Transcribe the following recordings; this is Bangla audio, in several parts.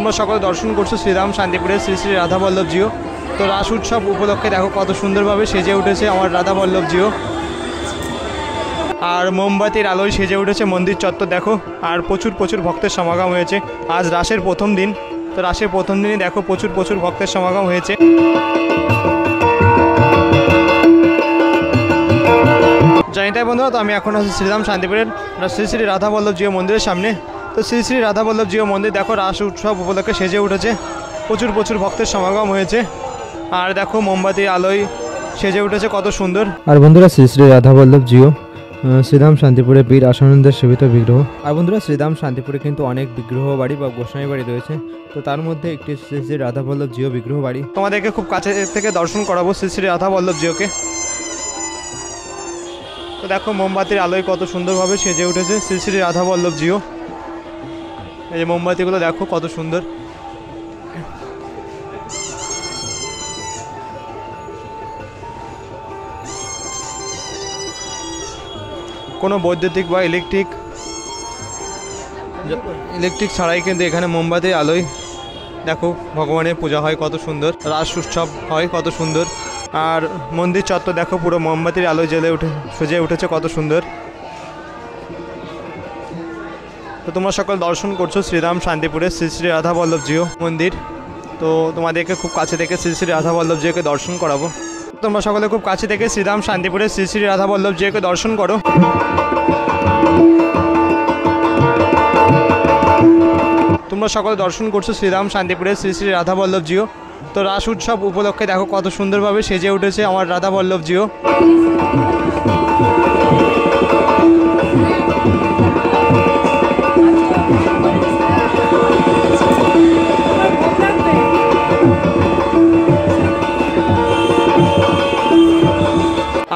তোমরা সকলে দর্শন করছো শ্রীরাম শান্তিপুরের শ্রী শ্রী রাধা বল্লভজিও। তো রাস উৎসব উপলক্ষে দেখো কত সুন্দরভাবে সেজে উঠেছে আমার রাধা বল্লভজিও। আর মোমবাতির আলোয় সেজে উঠেছে মন্দির চত্বর দেখো। আর প্রচুর প্রচুর ভক্তের সমাগম হয়েছে। আজ রাসের প্রথম দিন। তো রাসের প্রথম দিনই দেখো প্রচুর প্রচুর ভক্তের সমাগম হয়েছে। জানি তাই বন্ধুরা, তো আমি এখন আছি শ্রীরাম শান্তিপুরের শ্রী শ্রী রাধা বল্লভজিও মন্দিরের সামনে। তো শ্রী শ্রী রাধা বল্লভজিও মন্দির দেখো রাস উৎসব উপলক্ষে সেজে উঠেছে। প্রচুর প্রচুর ভক্তের সমাগম হয়েছে। আর দেখো মোমবাতির আলোয় সেজে উঠেছে কত সুন্দর। আর বন্ধুরা শ্রী শ্রী রাধা বল্লভজিও শ্রীরাম শান্তিপুরে বীর আসানন্দের সেবিত বিগ্রহ। আর বন্ধুরা শ্রীরাম শান্তিপুরে কিন্তু অনেক বিগ্রহ বাড়ি বা গোসাই বাড়ি রয়েছে। তো তার মধ্যে একটি শ্রী শ্রী রাধা বল্লভজিও বিগ্রহ বাড়ি। তোমাদেরকে খুব কাছে থেকে দর্শন করাবো শ্রী শ্রী রাধা বল্লভজিওকে। তো দেখো মোমবাতির আলোয় কত সুন্দরভাবে সেজে উঠেছে শ্রী শ্রী রাধা বল্লভজিও। এই যে মোমবাতিগুলো দেখো কত সুন্দর। কোনো বৈদ্যুতিক বা ইলেকট্রিক ছাড়াই কিন্তু এখানে মোমবাতির আলোয় দেখো ভগবানের পূজা হয় কত সুন্দর। রাস উৎসব হয় কত সুন্দর। আর মন্দির চত্বর দেখো পুরো মোমবাতির আলোয় সেজে উঠেছে কত সুন্দর। তো তোমরা সকল দর্শন করছো শ্রীরাম শান্তিপুরের শ্রী শ্রী রাধা বল্লভজিও মন্দির। তো তোমাদেরকে খুব কাছে থেকে শ্রী শ্রী রাধা বল্লভজিওকে দর্শন করাবো। তোমরা সকলে খুব কাছে থেকে শ্রীরাম শান্তিপুরের শ্রী শ্রী রাধা বল্লভজিওকে দর্শন করো। তোমরা সকলে দর্শন করছো শ্রীরাম শান্তিপুরের শ্রী শ্রী রাধা বল্লভজিও। তো রাস উৎসব উপলক্ষে দেখো কত সুন্দরভাবে সেজে উঠেছে আমার রাধা বল্লভজিও।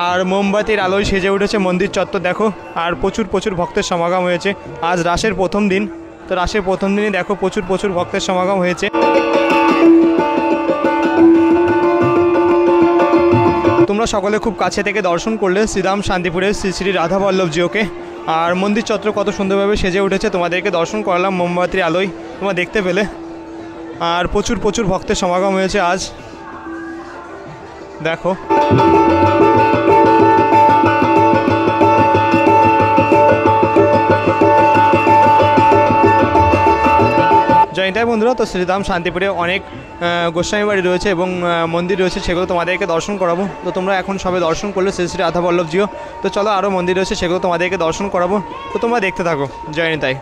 আর মোমবাতির আলোয় সেজে উঠেছে মন্দির চত্বর দেখো। আর প্রচুর প্রচুর ভক্তের সমাগম হয়েছে। আজ রাসের প্রথম দিন। তো রাসের প্রথম দিনই দেখো প্রচুর প্রচুর ভক্তের সমাগম হয়েছে। তোমরা সকলে খুব কাছে থেকে দর্শন করলে শ্রীরাম শান্তিপুরের শ্রী শ্রী রাধা বল্লভজিওকে। আর মন্দির চত্বর কত সুন্দরভাবে সেজে উঠেছে তোমাদেরকে দর্শন করালাম মোমবাতির আলোয়, তোমরা দেখতে পেলে। আর প্রচুর প্রচুর ভক্তের সমাগম হয়েছে আজ দেখো। জানি তাই বন্ধুরা, তো শ্রীরাম শান্তিপুরে অনেক গোস্বামী বাড়ি রয়েছে এবং মন্দির রয়েছে, সেগুলো তোমাদেরকে দর্শন করাবো। তো তোমরা এখন সবে দর্শন করলে শ্রী শ্রী রাধা বল্লভজিও। তো চলো আরও মন্দির রয়েছে, সেগুলো তোমাদেরকে দর্শন করাবো। তো তোমরা দেখতে থাকো। জানি তাই।